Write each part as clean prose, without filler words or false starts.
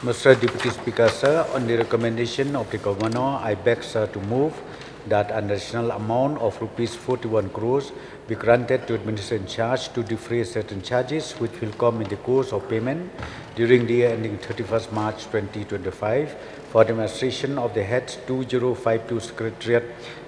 Mr. Deputy Speaker, sir, on the recommendation of the Governor, I beg, sir, to move that an additional amount of rupees 41 crores be granted to administration charge to defray certain charges which will come in the course of payment during the year ending 31st March 2025 for the administration of the heads 2052 Secretariat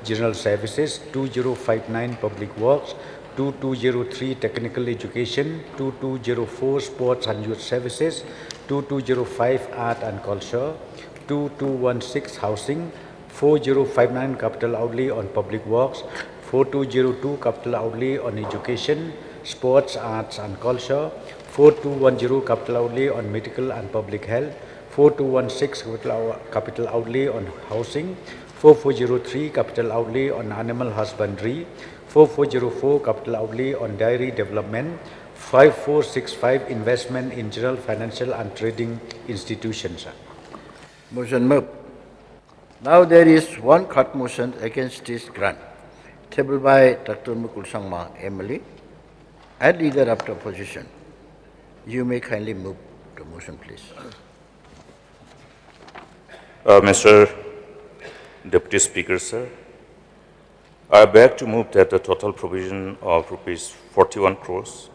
General Services, 2059 Public Works, 2203 Technical Education, 2204 Sports and Youth Services, 2205 Art and Culture, 2216 Housing, 4059 Capital Outlay on Public Works, 4202 Capital Outlay on Education, Sports, Arts and Culture, 4210 Capital Outlay on Medical and Public Health, 4216 Capital Outlay on Housing, 4403 Capital Outlay on Animal Husbandry, 4404 Capital Outlay on Dairy Development, 5465 Investment in General Financial and Trading Institutions. Motion moved. Now there is one cut motion against this grant, tabled by Dr. Mukul Sangma, MLA, and Leader of the Opposition. You may kindly move the motion, please. Mr. Deputy Speaker, sir, I beg to move that the total provision of rupees 41 crores,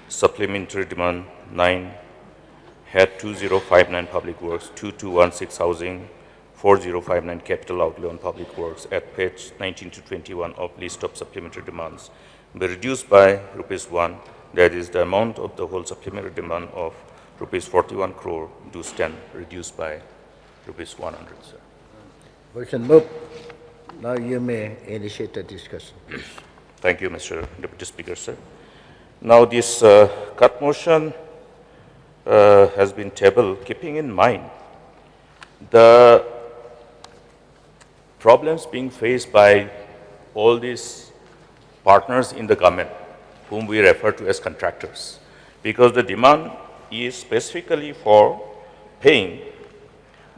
supplementary demand 9, head 2059 Public Works, 2216 Housing, 4059 Capital Outlay on Public Works at page 19 to 21 of list of supplementary demands be reduced by rupees 1, that is the amount of the whole supplementary demand of rupees 41 crore do stand reduced by rupees 100, sir. Motion moved. Now you may initiate the discussion, please. Thank you, Mr. Deputy Speaker, sir. Now this cut motion has been tabled keeping in mind the problems being faced by all these partners in the government, whom we refer to as contractors, because the demand is specifically for paying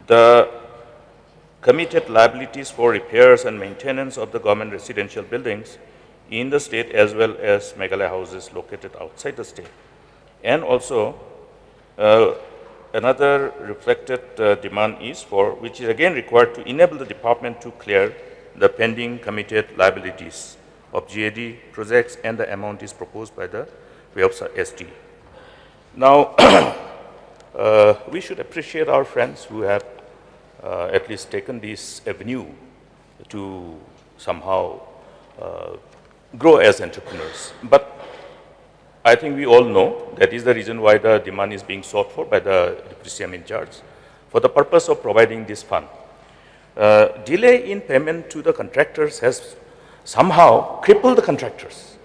the committed liabilities for repairs and maintenance of the government residential buildings in the state as well as Meghalaya houses located outside the state. And also another reflected demand is for, which is again required to enable the department to clear the pending committed liabilities of GAD projects, and the amount is proposed by the way of SD. Now, we should appreciate our friends who have at least taken this avenue to somehow grow as entrepreneurs. But I think we all know that is the reason why the demand is being sought for by the Deputy CM in charge for the purpose of providing this fund. Delay in payment to the contractors has somehow crippled the contractors.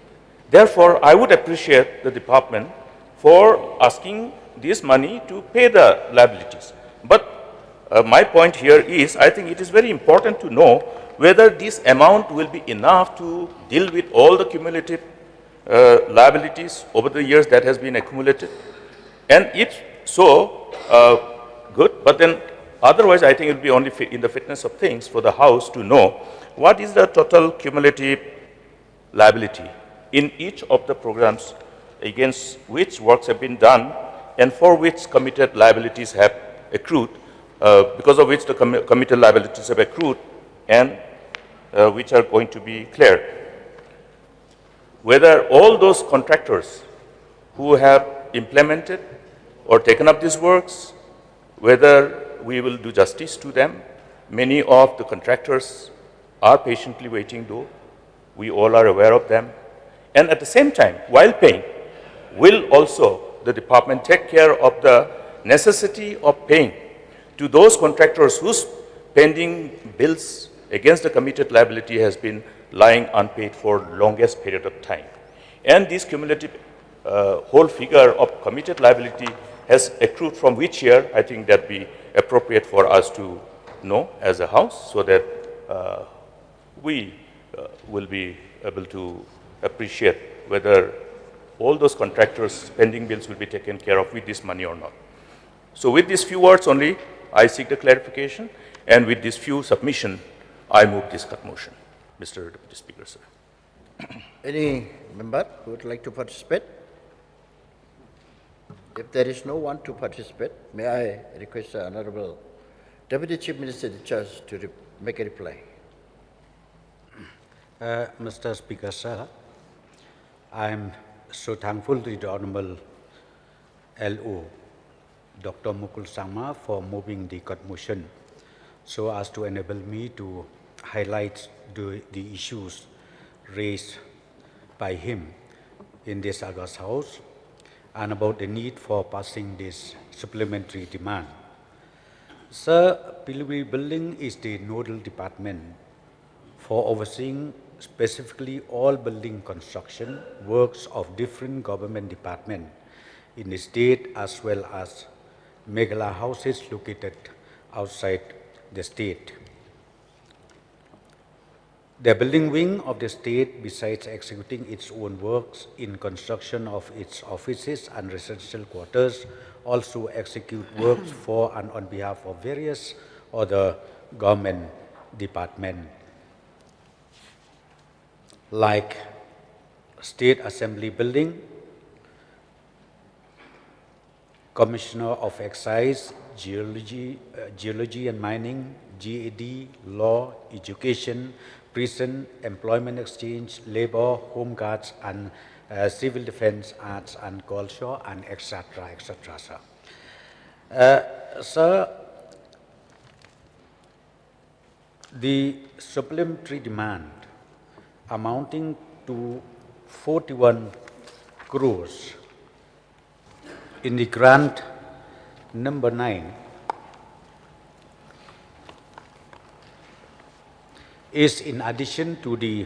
Therefore, I would appreciate the department for asking this money to pay the liabilities. But my point here is, I think it is very important to know whether this amount will be enough to deal with all the cumulative liabilities over the years that has been accumulated. And if so, good, but then otherwise I think it will be only in the fitness of things for the House to know what is the total cumulative liability in each of the programs against which works have been done and for which committed liabilities have accrued, because of which the committed liabilities have accrued and which are going to be cleared. Whether all those contractors who have implemented or taken up these works, whether we will do justice to them. Many of the contractors are patiently waiting, though. We all are aware of them. And at the same time, while paying, will also the department take care of the necessity of paying to those contractors whose pending bills against the committed liability has been lying unpaid for longest period of time. And this cumulative whole figure of committed liability has accrued from which year, I think that be appropriate for us to know as a House, so that we will be able to appreciate whether all those contractors' pending bills will be taken care of with this money or not. So with these few words only, I seek the clarification, and with this few submission, I move this cut motion. Mr. Deputy Speaker, sir. Any member who would like to participate? If there is no one to participate, may I request the Honorable Deputy Chief Minister in charge to make a reply. Mr. Speaker, sir, I am so thankful to the Honorable LO, Dr. Mukul Sangma, for moving the court motion so as to enable me to highlight the issues raised by him in this August House and about the need for passing this supplementary demand. Sir, Pilibhit Building is the nodal department for overseeing specifically all building construction works of different government departments in the state as well as Meghalaya houses located outside the state. The building wing of the state, besides executing its own works in construction of its offices and residential quarters, also execute works for and on behalf of various other government departments like State Assembly Building, Commissioner of Excise, Geology and Mining, GAD, Law, Education, Prison, Employment Exchange, Labor, Home Guards, and Civil Defense, Arts and Culture, and etc., etc., sir. Sir, the supplementary demand amounting to 41 crores in the grant number 9 is in addition to the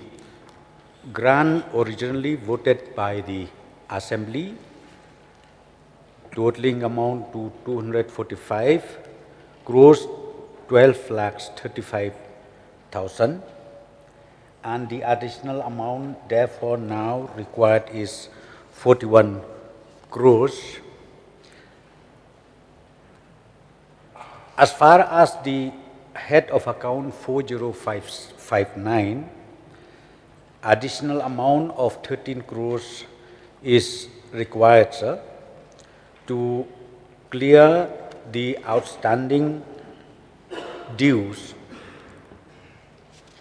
grant originally voted by the Assembly, totaling amount to 245 crores 12 lakhs 35,000, and the additional amount therefore now required is 41 crores. As far as the head of account 40559, additional amount of 13 crores is required, sir, to clear the outstanding dues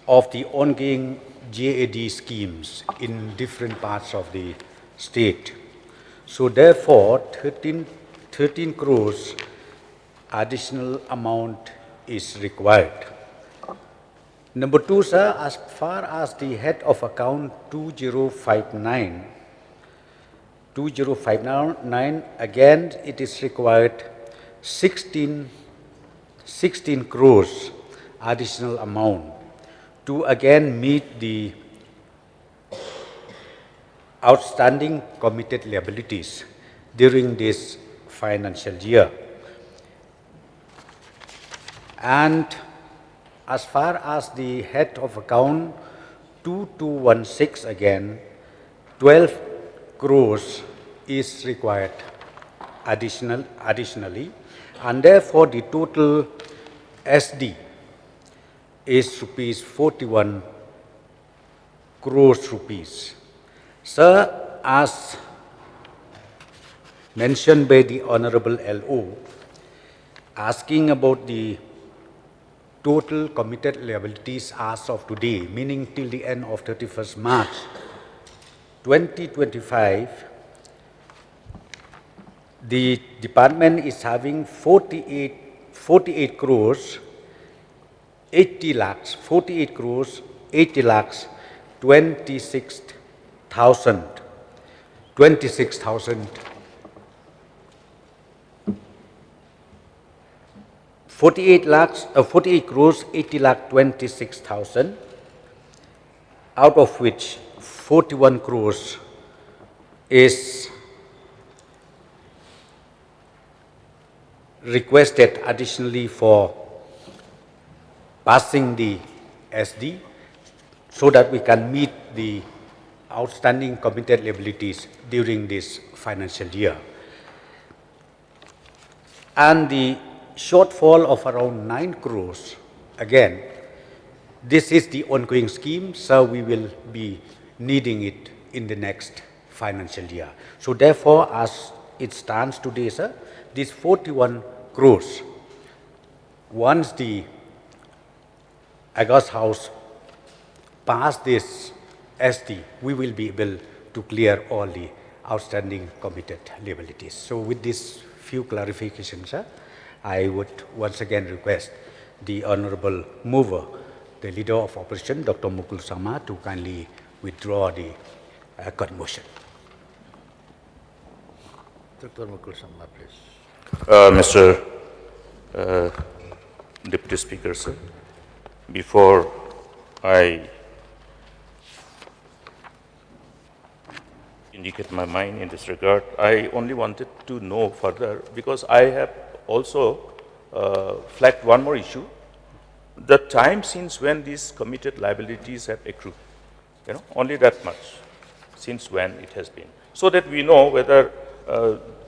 of the ongoing GAD schemes in different parts of the state. So therefore, 13 crores additional amount is required. Number 2, sir, as far as the head of account 2059, again it is required 16 crores additional amount to again meet the outstanding committed liabilities during this financial year. And as far as the head of account 2216, again 12 crores is required additionally, and therefore the total SD is rupees 41 crores rupees. Sir, as mentioned by the Honorable LO, asking about the total committed liabilities as of today, meaning till the end of 31st March 2025, the department is having 48 crores 80 lakhs 26,000 48 crores 80 lakh 26,000, out of which 41 crores is requested additionally for passing the SD so that we can meet the outstanding committed liabilities during this financial year. And the shortfall of around 9 crores, again, this is the ongoing scheme, so we will be needing it in the next financial year. So therefore, as it stands today, sir, this 41 crores. Once the August House pass this ST, we will be able to clear all the outstanding committed liabilities. So with these few clarifications, sir, I would once again request the Honorable Mover, the Leader of Opposition, Dr. Mukul Sama, to kindly withdraw the cut motion. Dr. Mukul Sangma, please. Mr. Deputy Speaker, sir, before I indicate my mind in this regard, I only wanted to know further, because I have also flagged one more issue, the time since when these committed liabilities have accrued, only that much, since when it has been, so that we know whether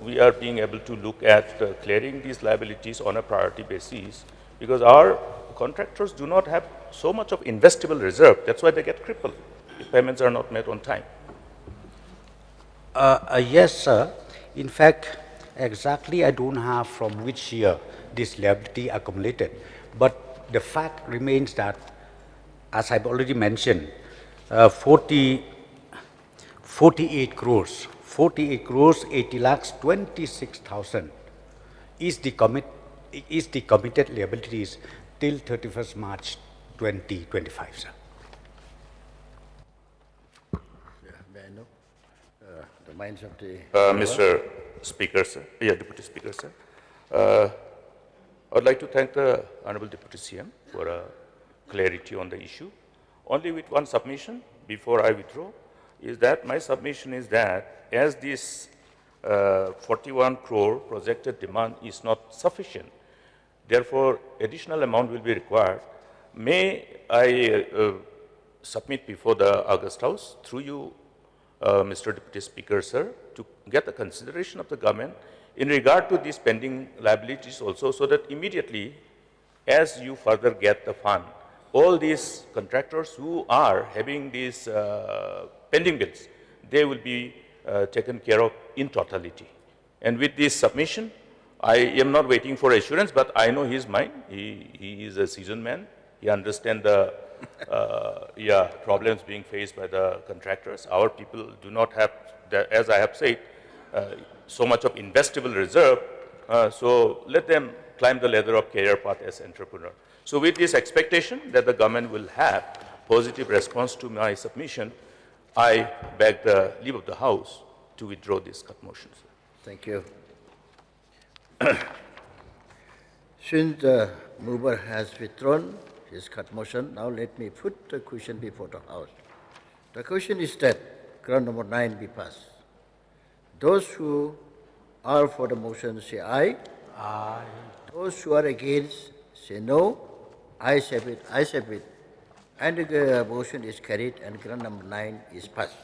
we are being able to look at clearing these liabilities on a priority basis, because our contractors do not have so much of investable reserve. That's why they get crippled if payments are not made on time. Yes, sir. In fact, exactly I don't have from which year this liability accumulated, but the fact remains that, as I've already mentioned, 48 crores, 80 lakhs, 26,000 is the committed liabilities till 31st March 2025, sir. May I know the minds of the... Mr. Speaker, sir, Deputy Speaker, sir, I would like to thank the Honorable Deputy CM for clarity on the issue. Only with one submission before I withdraw, is that my submission is that as this 41 crore projected demand is not sufficient, therefore additional amount will be required. May I submit before the August House, through you, Mr. Deputy Speaker, sir, to get the consideration of the government in regard to these pending liabilities also, so that immediately, as you further get the fund, all these contractors who are having these pending bills, they will be taken care of in totality. And with this submission, I am not waiting for assurance, but I know his mind. He is a seasoned man. He understands the problems being faced by the contractors. Our people do not have, as I have said, so much of investable reserve. So let them climb the ladder of career path as entrepreneur. So with this expectation that the government will have positive response to my submission, I beg the leave of the House to withdraw this cut motion. Thank you. Since the mover has withdrawn his cut motion, now let me put the question before the House. The question is that ground number 9 be passed. Those who are for the motion say aye. Aye. Those who are against say no. Ayes have it, ayes have it. And the motion is carried and ground number 9 is passed.